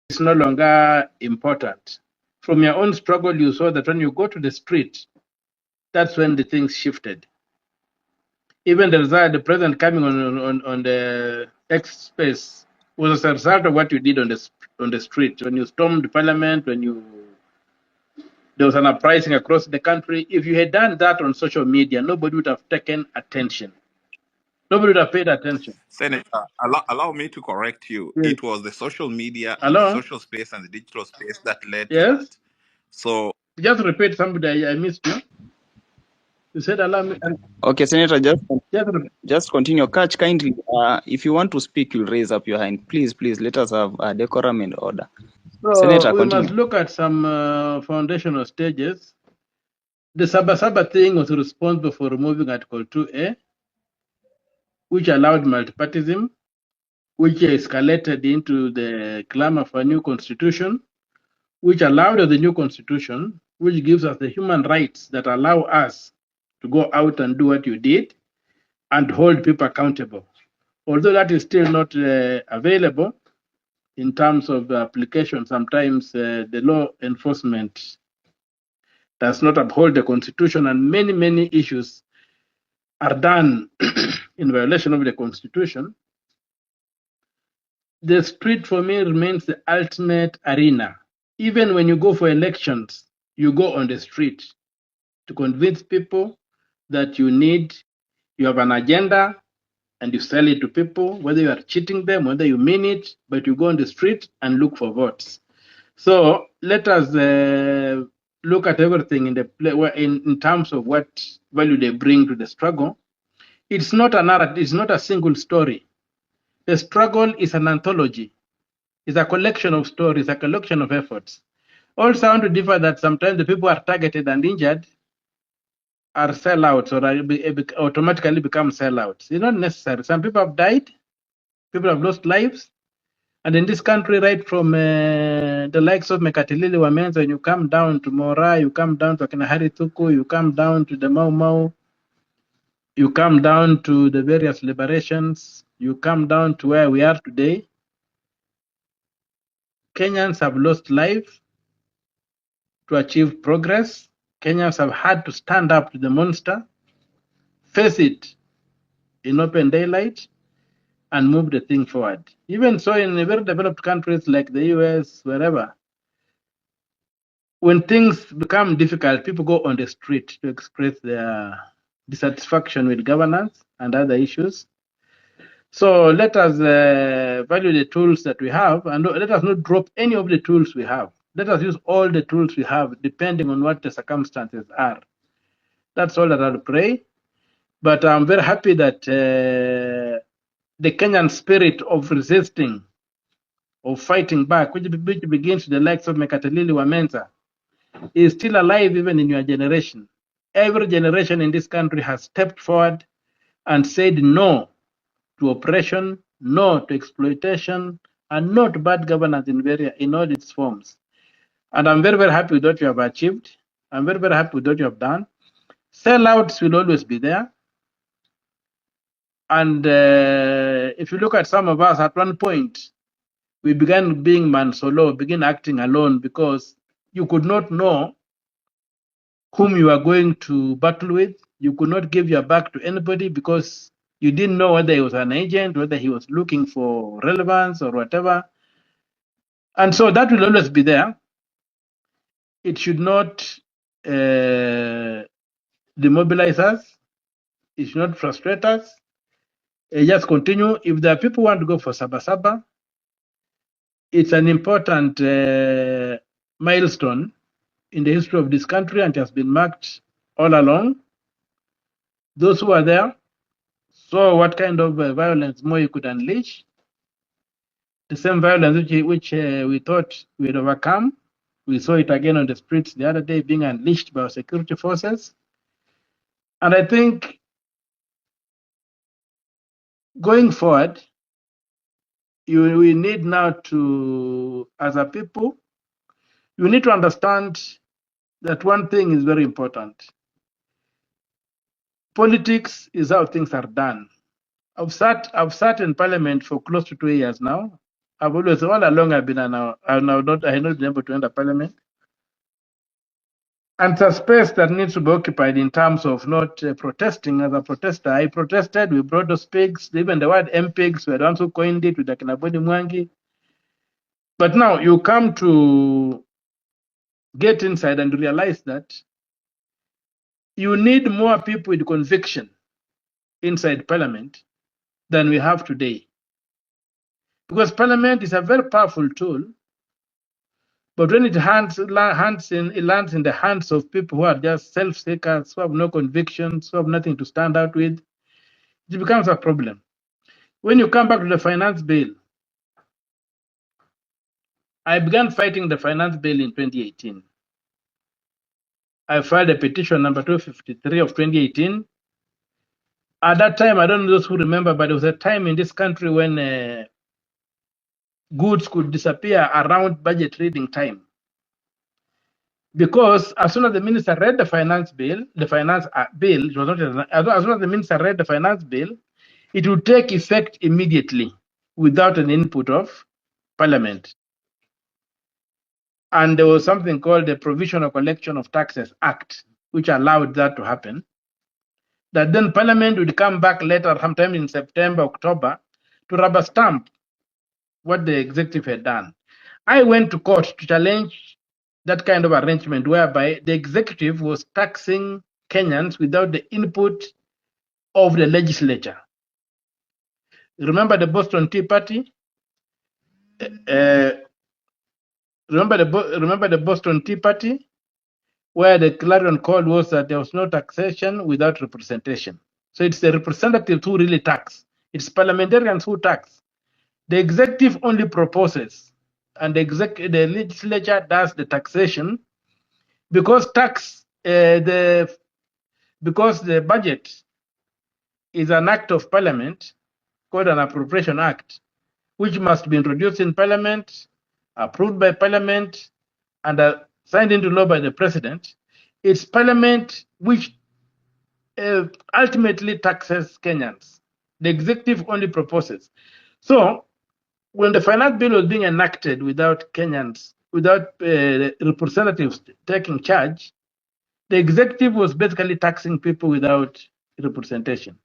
is no longer important. From your own struggle, you saw that when you go to the street, that's when the things shifted. Even the president coming on the X space was a result of what you did on the street. When you stormed the parliament, there was an uprising across the country. If you had done that on social media, nobody would have taken attention. Nobody would have paid attention. Senator, allow me to correct you. Yes. It was the social media and the Hello? social space and the digital space that led to Yes? that. So Just repeat somebody, I missed you. You said allow me. Okay, Senator, Just just continue. Catch kindly. If you want to speak, you'll raise up your hand. Please, let us have decorum and order. So Senator, we must continue. look at some foundational stages. The Sabasaba thing was responsible for removing Article 2A, which allowed multipartism, which escalated into the clamor for a new constitution, which allowed the new constitution, which gives us the human rights that allow us to go out and do what you did and hold people accountable. Although that is still not available in terms of application, sometimes the law enforcement does not uphold the constitution, and many issues are done in violation of the constitution. The street for me remains the ultimate arena. Even when you go for elections, you go on the street to convince people that you have an agenda, and you sell it to people, whether you are cheating them, whether you mean it, but you go on the street and look for votes. So let us look at everything in terms of what value they bring to the struggle. It's not a narrative, it's not a single story. The struggle is an anthology. It's a collection of stories, a collection of efforts. All sound to differ that sometimes the people are targeted and injured are sellouts or automatically become sellouts. It's not necessary. Some people have died, people have lost lives. And in this country, right from the likes of Mekatilili Wamenza, when you come down to Mora, you come down to Akinahari Tuku, you come down to the Mau Mau, you come down to the various liberations, you come down to where we are today, Kenyans have lost life to achieve progress. Kenyans have had to stand up to the monster, face it in open daylight, and move the thing forward. Even so, in very developed countries like the US, wherever, when things become difficult, people go on the street to express their dissatisfaction with governance and other issues. So let us value the tools that we have, and let us not drop any of the tools we have. Let us use all the tools we have, depending on what the circumstances are. That's all that I'll pray. But I'm very happy that the Kenyan spirit of resisting, of fighting back, which begins with the likes of Mekatilili Wamenza, is still alive even in your generation. Every generation in this country has stepped forward and said no to oppression, no to exploitation, and no to bad governance in all its forms. And I'm very happy with what you have achieved. I'm very happy with what you have done. Sellouts will always be there. And if you look at some of us, at one point, we began being man solo, began acting alone because you could not know whom you are going to battle with. You could not give your back to anybody because you didn't know whether he was an agent, whether he was looking for relevance or whatever. And so that will always be there. It should not demobilize us. It should not frustrate us. Just continue. If there are people who want to go for Sabasaba, it's an important milestone in the history of this country, and it has been marked all along. Those who are there saw what kind of violence more you could unleash. The same violence which we thought we had overcome. We saw it again on the streets the other day being unleashed by our security forces. And I think going forward, we need now to, as a people, you need to understand that one thing is very important. Politics is how things are done. I've sat in parliament for close to 2 years now. I've always, all along, I've been I have not been able to enter parliament. And it's a space that needs to be occupied in terms of not protesting. As a protester, I protested. We brought those pigs. Even the word MPigs were the ones who coined it with Akinabodi Mwangi. But now you come to get inside and realize that you need more people with conviction inside parliament than we have today. Because parliament is a very powerful tool, but when it lands in the hands of people who are just self-seekers, who have no convictions, who have nothing to stand out with, it becomes a problem. When you come back to the finance bill, I began fighting the finance bill in 2018. I filed a petition number 253 of 2018. At that time, I don't know those who remember, but there was a time in this country when goods could disappear around budget reading time. Because as soon as the minister read the finance bill, it was not as soon as the minister read the finance bill, it would take effect immediately without an input of parliament. And there was something called the Provisional Collection of Taxes Act, which allowed that to happen. That then parliament would come back later, sometime in September, October, to rubber stamp what the executive had done. I went to court to challenge that kind of arrangement whereby the executive was taxing Kenyans without the input of the legislature. Remember the Boston Tea Party? Remember the Boston Tea Party, where the clarion call was that there was no taxation without representation. So it's the representatives who really tax. It's parliamentarians who tax. The executive only proposes, and the legislature does the taxation, because the budget is an act of parliament called an appropriation act, which must be introduced in parliament, approved by parliament, and signed into law by the president. It's parliament which ultimately taxes Kenyans. The executive only proposes. So when the finance bill was being enacted without Kenyans, without representatives taking charge, the executive was basically taxing people without representation.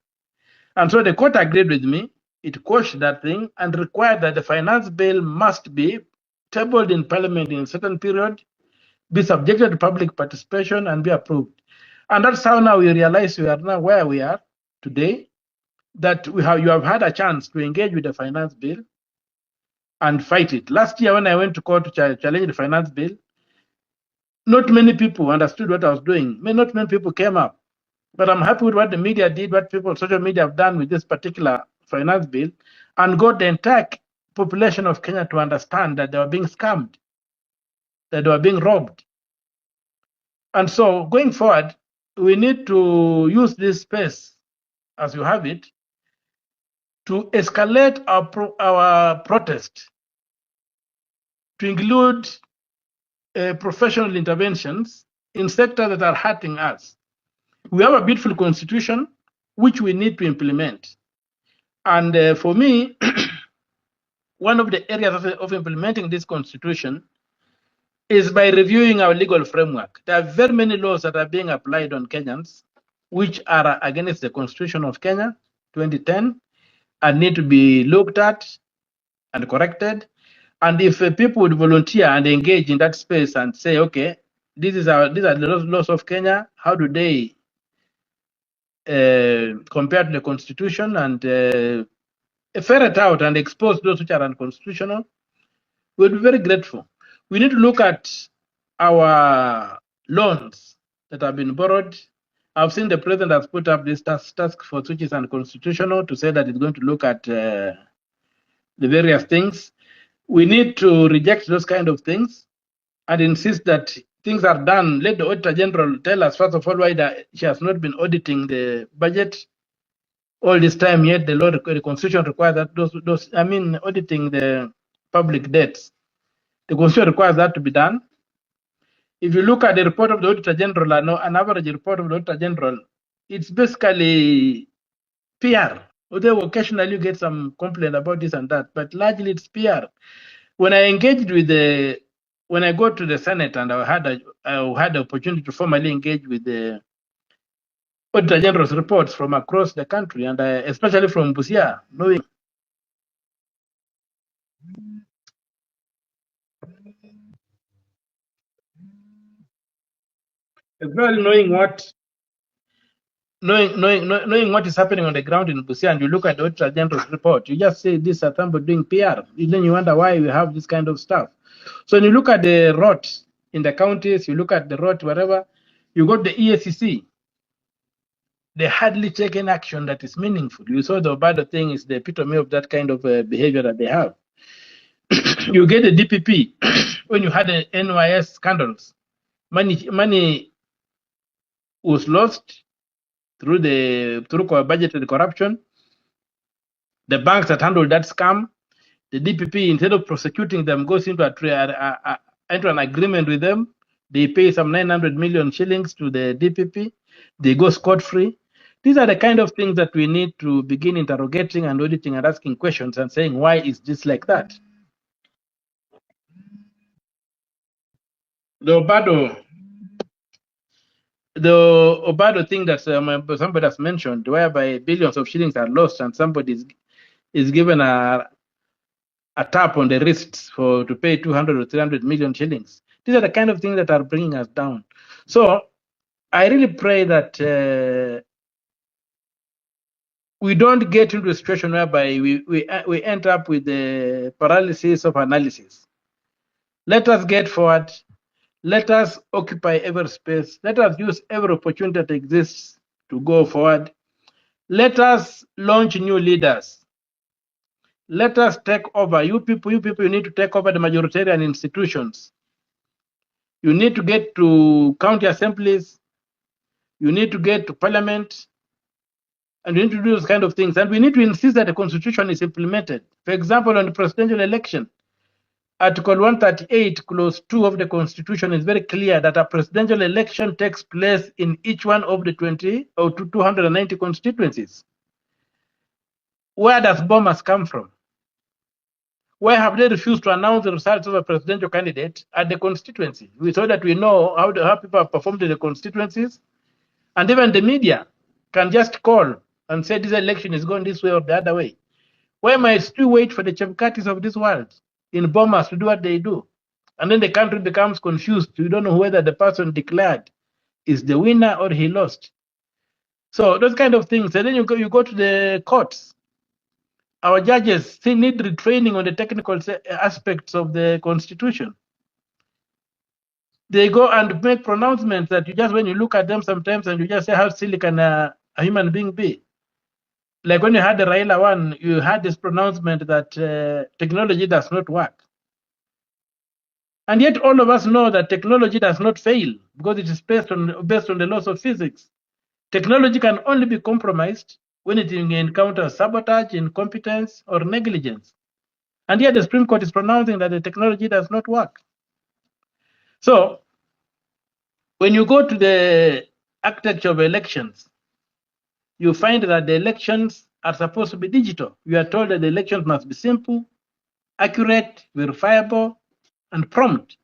And so the court agreed with me. It quashed that thing and required that the finance bill must be tabled in parliament in a certain period, be subjected to public participation, and be approved. And that's how now we realize we are now where we are today, that you have had a chance to engage with the finance bill and fight it. Last year when I went to court to challenge the finance bill, not many people understood what I was doing. Not many people came up. But I'm happy with what the media did, what people on social media have done with this particular finance bill, and got the entire population of Kenya to understand that they were being scammed, that they were being robbed. And so going forward, we need to use this space, as you have it, to escalate our protest, to include professional interventions in sectors that are hurting us. We have a beautiful constitution, which we need to implement. And for me, one of the areas of implementing this constitution is by reviewing our legal framework. There are very many laws that are being applied on Kenyans, which are against the Constitution of Kenya, 2010, and need to be looked at and corrected. And if people would volunteer and engage in that space and say, okay, these are the laws of Kenya, how do they compare to the Constitution, and ferret out and expose those which are unconstitutional, we'll be very grateful. We need to look at our loans that have been borrowed. I've seen the president has put up this task force, which is unconstitutional, to say that it's going to look at the various things. We need to reject those kind of things and insist that things are done. Let the Auditor General tell us, first of all, why she has not been auditing the budget all this time, yet the Constitution requires that auditing the public debts. The Constitution requires that to be done. If you look at the report of the Auditor General, an average report of the Auditor General, it's basically PR. Although occasionally you get some complaint about this and that, but largely it's PR. When I engaged with when I go to the Senate and I had the opportunity to formally engage with the Auditor General's reports from across the country, and especially from Busia, knowing especially knowing what is happening on the ground in Busia, and you look at the Auditor General's report, you just say this are somebody doing PR. Then you wonder why we have this kind of stuff. So when you look at the rot in the counties, you look at the rot wherever, you got the EACC, they hardly take any action that is meaningful. You saw the Obado thing is the epitome of that kind of behavior that they have. You get the DPP when you had the NYS scandals, money was lost through budgeted corruption. The banks that handled that scam, the DPP, instead of prosecuting them, goes into enter an agreement with them. They pay some 900 million shillings to the DPP. They go scot-free. These are the kind of things that we need to begin interrogating and auditing and asking questions and saying, why is this like that? The Obado thing that somebody has mentioned, whereby billions of shillings are lost and somebody is given a tap on the wrists to pay 200 or 300 million shillings. These are the kind of things that are bringing us down. So I really pray that we don't get into a situation whereby we end up with the paralysis of analysis. Let us get forward. Let us occupy every space. Let us use every opportunity that exists to go forward. Let us launch new leaders. Let us take over. You people, you need to take over the majoritarian institutions. You need to get to county assemblies. You need to get to parliament. And we need to do those kind of things. And we need to insist that the constitution is implemented. For example, on the presidential election, Article 138, Clause 2 of the Constitution is very clear that a presidential election takes place in each one of the 20 or 290 constituencies. Where does Bomas come from? Why have they refused to announce the results of a presidential candidate at the constituency? So that we know how people have performed in the constituencies. And even the media can just call and say this election is going this way or the other way. Why must we wait for the Chebkatis of this world in Bomas to do what they do? And then the country becomes confused. You don't know whether the person declared is the winner or he lost. So those kind of things. And then you go to the courts. Our judges still need retraining on the technical aspects of the constitution. They go and make pronouncements that you just, when you look at them sometimes and you just say, how silly can a human being be? Like when you had the Raila one, you had this pronouncement that technology does not work. And yet all of us know that technology does not fail because it is based on the laws of physics. Technology can only be compromised when it encounters sabotage, incompetence, or negligence. And yet the Supreme Court is pronouncing that the technology does not work. So when you go to the architecture of elections, you find that the elections are supposed to be digital. You are told that the elections must be simple, accurate, verifiable, and prompt.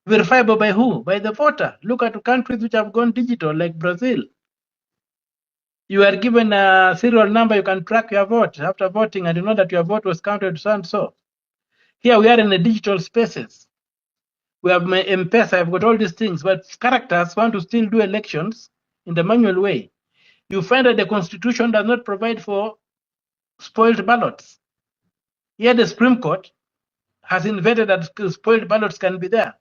Verifiable by who? By the voter. Look at countries which have gone digital, like Brazil. You are given a serial number, you can track your vote after voting, and you know that your vote was counted so and so. Here we are in the digital spaces. We have my M-Pesa, I've got all these things, but characters want to still do elections in the manual way. You find that the constitution does not provide for spoiled ballots. Here the Supreme Court has invented that spoiled ballots can be there.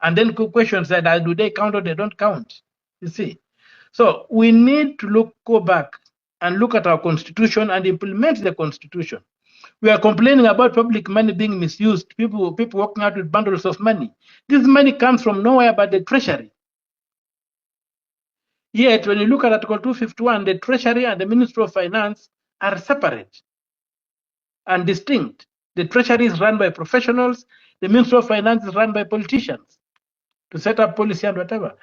And then questions that do they count or they don't count? You see. So we need to go back and look at our constitution and implement the constitution. We are complaining about public money being misused, people walking out with bundles of money. This money comes from nowhere but the treasury. Yet when you look at Article 251, the treasury and the Ministry of Finance are separate and distinct. The treasury is run by professionals, the Ministry of Finance is run by politicians to set up policy and whatever.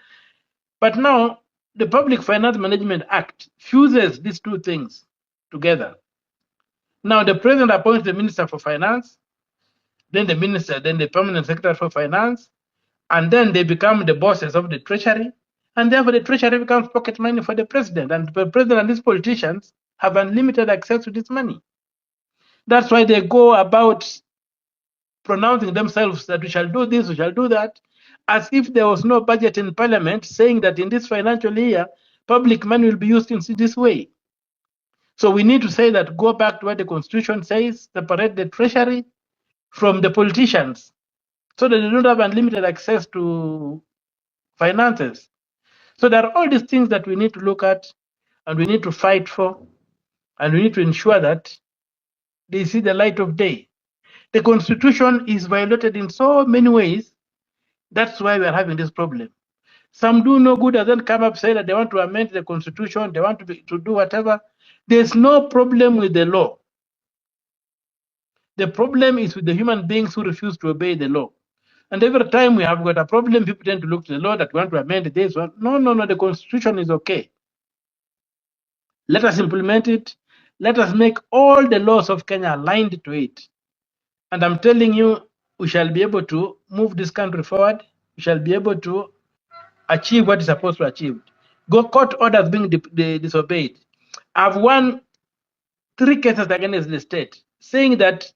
But now the Public Finance Management Act fuses these two things together. Now the president appoints the minister for finance, then the minister, then the permanent secretary for finance, and then they become the bosses of the treasury, and therefore the treasury becomes pocket money for the president, and the president and these politicians have unlimited access to this money. That's why they go about pronouncing themselves that we shall do this, we shall do that, as if there was no budget in parliament saying that in this financial year, public money will be used in this way. So we need to say that, go back to what the constitution says, separate the treasury from the politicians so that they don't have unlimited access to finances. So there are all these things that we need to look at and we need to fight for, and we need to ensure that they see the light of day. The constitution is violated in so many ways. That's why we are having this problem. Some do no good and then come up say that they want to amend the constitution, they want to do whatever. There's no problem with the law. The problem is with the human beings who refuse to obey the law. And every time we have got a problem, people tend to look to the law that we want to amend this one. No, the constitution is okay. Let us implement it. Let us make all the laws of Kenya aligned to it. And I'm telling you, we shall be able to move this country forward. We shall be able to achieve what is supposed to achieve. Go court orders being disobeyed. I've won 3 cases against the state saying that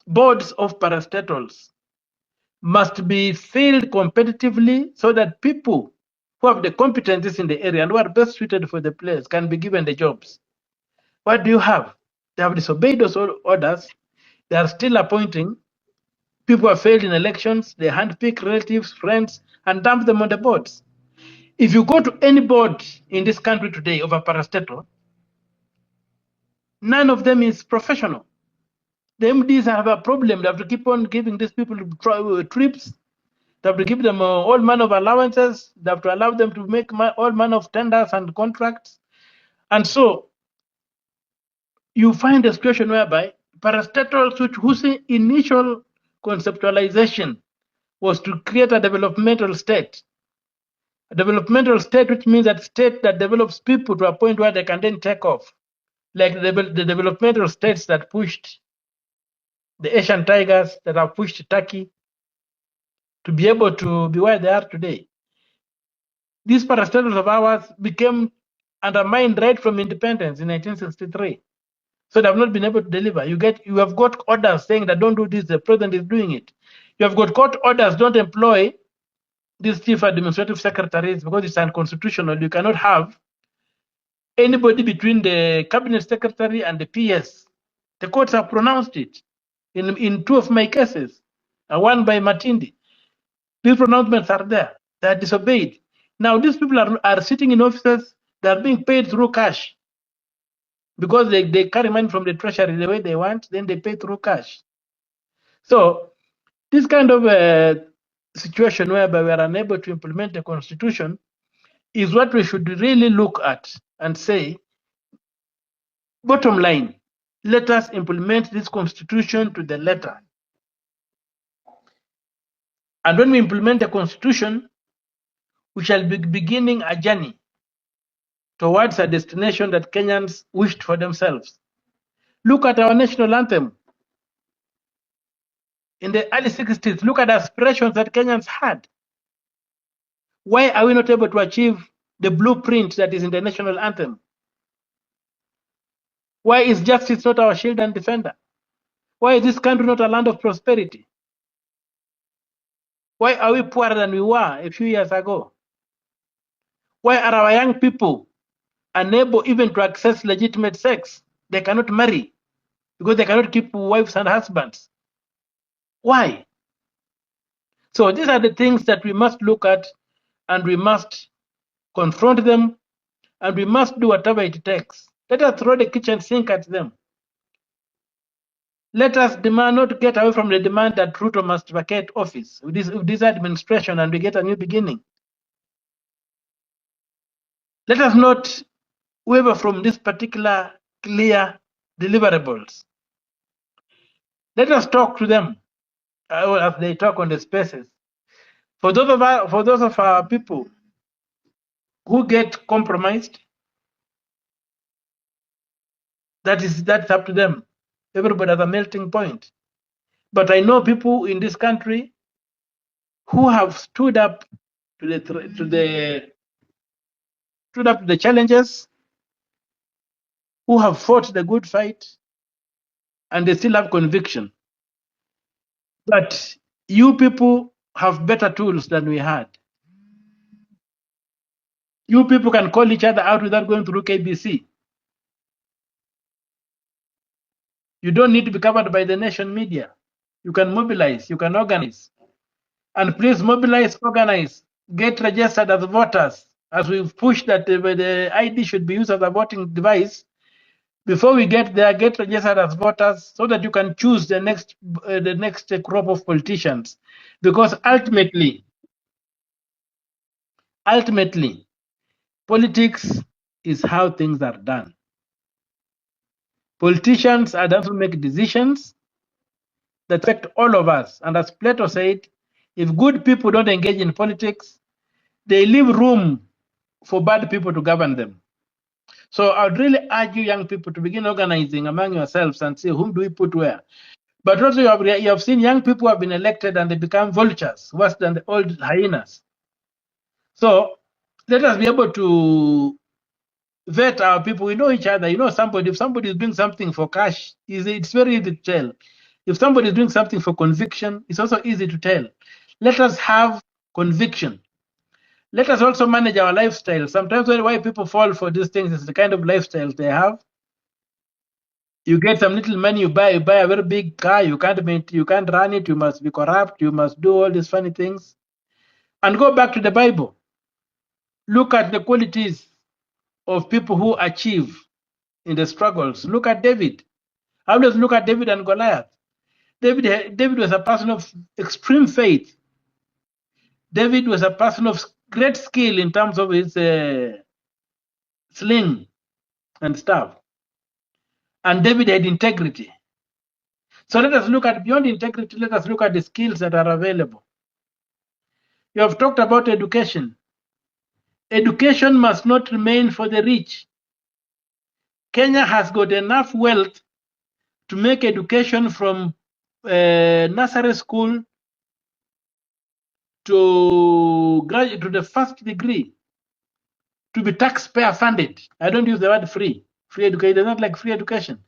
boards of parastatals must be filled competitively so that people who have the competencies in the area and who are best suited for the place can be given the jobs. What do you have? They have disobeyed those orders. They are still appointing people who have failed in elections. They handpick relatives, friends, and dump them on the boards. If you go to any board in this country today of a parastatal, none of them is professional. The MDs have a problem. They have to keep on giving these people trips. They have to give them all manner of allowances. They have to allow them to make all manner of tenders and contracts. And so you find a situation whereby parastatals, whose initial conceptualization was to create a developmental state. A developmental state, which means that state that develops people to a point where they can then take off. Like the developmental states that pushed the Asian tigers, that have pushed Turkey to be able to be where they are today. These parastatals of ours became undermined right from independence in 1963. So they have not been able to deliver. You have got orders saying that don't do this, the president is doing it. You have got court orders, don't employ these chief administrative secretaries because it's unconstitutional. You cannot have anybody between the cabinet secretary and the PS. The courts have pronounced it in 2 of my cases, one by Matindi. These pronouncements are there. They are disobeyed. Now these people are sitting in offices. They are being paid through cash because they carry money from the treasury the way they want. Then they pay through cash. So this kind of situation whereby we are unable to implement the constitution is what we should really look at and say, bottom line, let us implement this constitution to the letter. And when we implement the constitution, we shall be beginning a journey towards a destination that Kenyans wished for themselves. Look at our national anthem. In the early 60s, look at the aspirations that Kenyans had. Why are we not able to achieve the blueprint that is in the national anthem? Why is justice not our shield and defender? Why is this country not a land of prosperity? Why are we poorer than we were a few years ago? Why are our young people unable even to access legitimate sex? They cannot marry because they cannot keep wives and husbands. Why? So these are the things that we must look at, and we must confront them, and we must do whatever it takes. Let us throw the kitchen sink at them. Let us demand, not get away from the demand that Ruto must vacate office with this administration and we get a new beginning. Let us not waver from this particular clear deliverables. Let us talk to them as they talk on the spaces. For those of our people who get compromised, that's up to them. Everybody has a melting point. But I know people in this country who have stood up to the challenges, who have fought the good fight, and they still have conviction. But you people have better tools than we had. You people can call each other out without going through KBC. You don't need to be covered by the nation media. You can mobilize, you can organize. And please mobilize, organize, get registered as voters. As we've pushed that the ID should be used as a voting device, before we get there, get registered as voters so that you can choose the next crop of politicians. Because ultimately, politics is how things are done. Politicians are done to make decisions that affect all of us. And as Plato said, if good people don't engage in politics, they leave room for bad people to govern them. So I would really urge you young people to begin organizing among yourselves and see whom do we put where. But also you have seen young people who have been elected and they become vultures, worse than the old hyenas. So let us be able to vet our people. We know each other. You know somebody, if somebody is doing something for cash, it's very easy to tell. If somebody is doing something for conviction, it's also easy to tell. Let us have conviction. Let us also manage our lifestyle. Sometimes why people fall for these things is the kind of lifestyles they have. You get some little money, you buy a very big car, you can't run it, you must be corrupt, you must do all these funny things. And go back to the Bible. Look at the qualities of people who achieve in the struggles. Look at David. I always look at David and Goliath. David was a person of extreme faith. David was a person of great skill in terms of his sling and stuff. And David had integrity. So let us look at beyond integrity, let us look at the skills that are available. You have talked about education. Education must not remain for the rich. Kenya has got enough wealth to make education from nursery school to graduate to the first degree to be taxpayer funded. I don't use the word free. Free education is not like free education.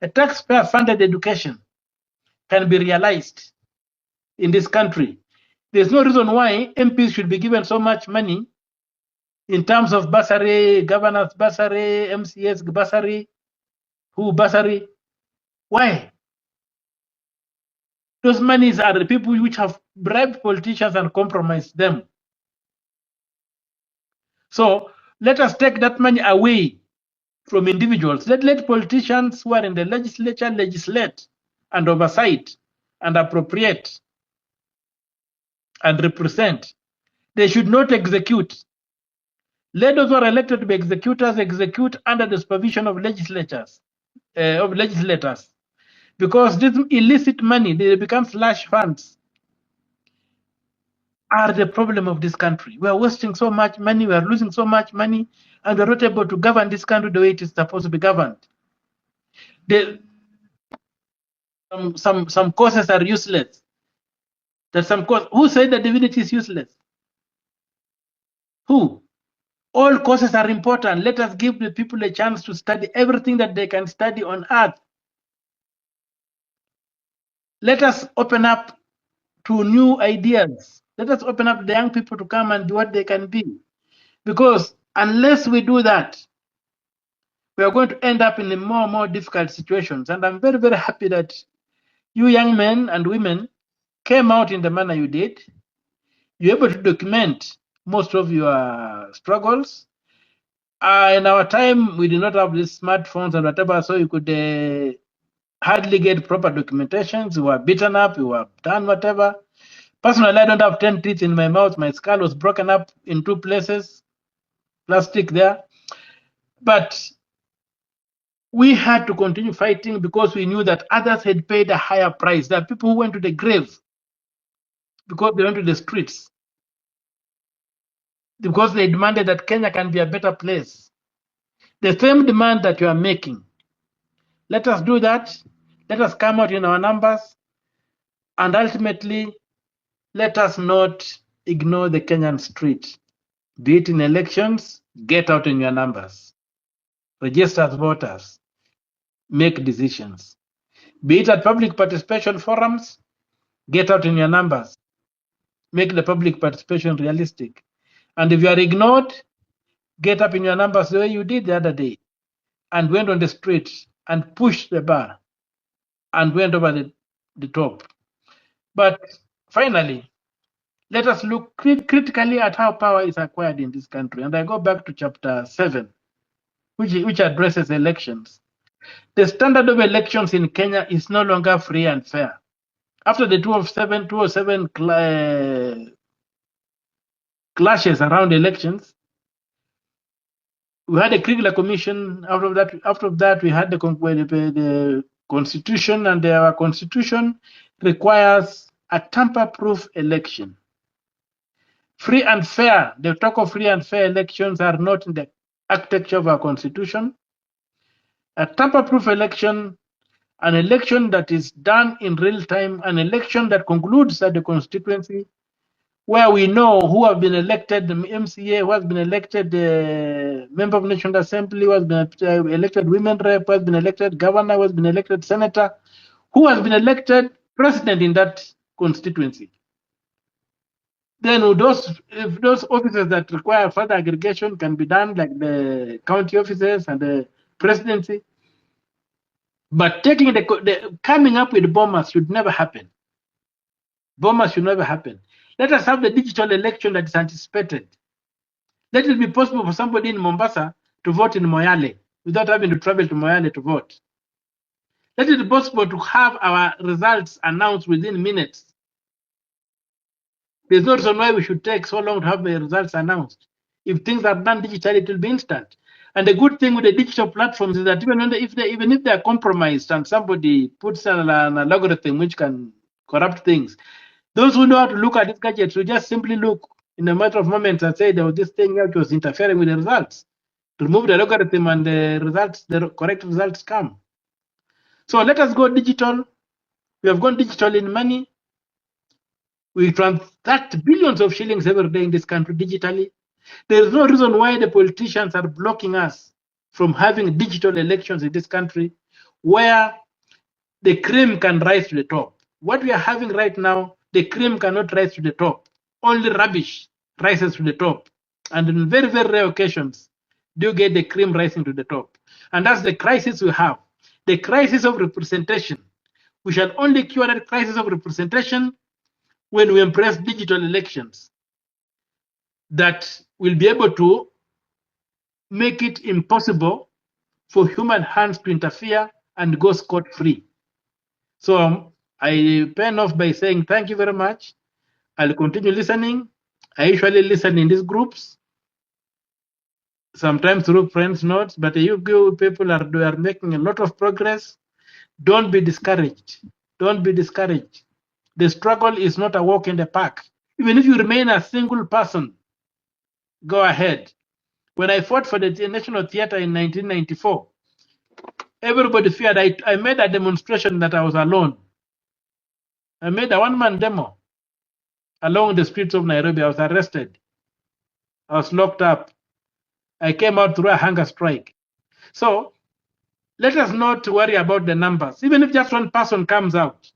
A taxpayer funded education can be realized in this country. There's no reason why MPs should be given so much money in terms of bursary, governors bursary, MCS bursary, who bursary. Why? Those monies are the people which have bribed politicians and compromised them. So let us take that money away from individuals. Let politicians who are in the legislature legislate and oversight and appropriate and represent. They should not execute. Let those who are elected to be executors execute under the supervision of legislators, because this illicit money, they become slush funds, are the problem of this country. We are wasting so much money, we are losing so much money, and we are not able to govern this country the way it is supposed to be governed. Some courses are useless. Who said that divinity is useless? Who? All courses are important. Let us give the people a chance to study everything that they can study on earth. Let us open up to new ideas. Let us open up the young people to come and do what they can be. Because unless we do that, we are going to end up in more and more difficult situations. And I'm very, very happy that you young men and women came out in the manner you did. You're able to document most of your struggles. In our time, we did not have these smartphones and whatever, so you could hardly get proper documentations. You were beaten up, you were done whatever. Personally, I don't have 10 teeth in my mouth. My skull was broken up in 2 places, plastic there. But we had to continue fighting because we knew that others had paid a higher price. There are people who went to the grave because they went to the streets, because they demanded that Kenya can be a better place. The same demand that you are making, let us do that. Let us come out in our numbers, and ultimately, let us not ignore the Kenyan street. Be it in elections, get out in your numbers. Register as voters. Make decisions. Be it at public participation forums, get out in your numbers. Make the public participation realistic. And if you are ignored, get up in your numbers the way you did the other day and went on the street and pushed the bar and went over the top. But finally, let us look critically at how power is acquired in this country. And I go back to chapter 7, which addresses elections. The standard of elections in Kenya is no longer free and fair. After the 207 clashes around elections, we had a Kriegler commission. After that, we had the constitution, and our constitution requires a tamper-proof election. Free and fair. The talk of free and fair elections are not in the architecture of our constitution. A tamper-proof election, an election that is done in real time, an election that concludes at the constituency, where we know who have been elected, the MCA, who has been elected member of National Assembly, who has been elected women rep, who has been elected governor, who has been elected senator, who has been elected president in that constituency. Then if those offices that require further aggregation can be done, like the county offices and the presidency. But taking coming up with bombers should never happen. Bombers should never happen. Let us have the digital election that is anticipated. Let it be possible for somebody in Mombasa to vote in Moyale without having to travel to Moyale to vote. Let it be possible to have our results announced within minutes. There's no reason why we should take so long to have the results announced. If things are done digitally, it will be instant. And the good thing with the digital platforms is that even if they are compromised and somebody puts an algorithm which can corrupt things, those who know how to look at these gadgets will just simply look in a matter of moments and say there was this thing which was interfering with the results. Remove the algorithm and the correct results come. So let us go digital. We have gone digital in money. We transact billions of shillings every day in this country digitally. There is no reason why the politicians are blocking us from having digital elections in this country where the cream can rise to the top. What we are having right now, the cream cannot rise to the top. Only rubbish rises to the top. And in very, very rare occasions, do you get the cream rising to the top. And that's the crisis we have. The crisis of representation. We shall only cure that crisis of representation when we embrace digital elections that will be able to make it impossible for human hands to interfere and go scot-free. So I pen off by saying thank you very much. I'll continue listening. I usually listen in these groups, sometimes through friends' notes, but you people are making a lot of progress. Don't be discouraged. Don't be discouraged. The struggle is not a walk in the park. Even if you remain a single person, go ahead. When I fought for the National Theatre in 1994, everybody feared. I made a demonstration that I was alone. I made a one-man demo along the streets of Nairobi. I was arrested. I was locked up. I came out through a hunger strike. So let us not worry about the numbers. Even if just one person comes out,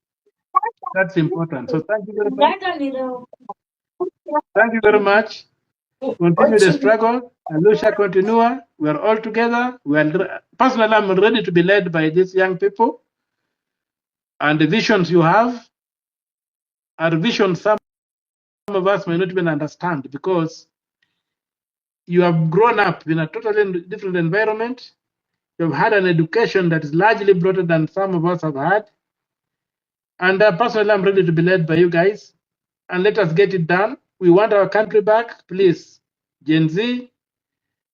that's important. So thank you very much. Thank you very much. Continue the struggle. Alusha continua. We are all together. Personally, I'm ready to be led by these young people. And the visions you have are visions some of us may not even understand, because you have grown up in a totally different environment. You've had an education that is largely broader than some of us have had. And personally, I'm ready to be led by you guys. And let us get it done. We want our country back. Please, Gen Z,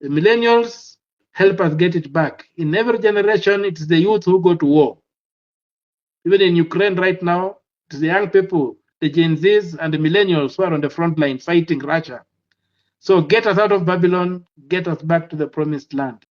the millennials, help us get it back. In every generation, it's the youth who go to war. Even in Ukraine right now, it's the young people, the Gen Zs and the millennials who are on the front line fighting Russia. So get us out of Babylon, get us back to the promised land.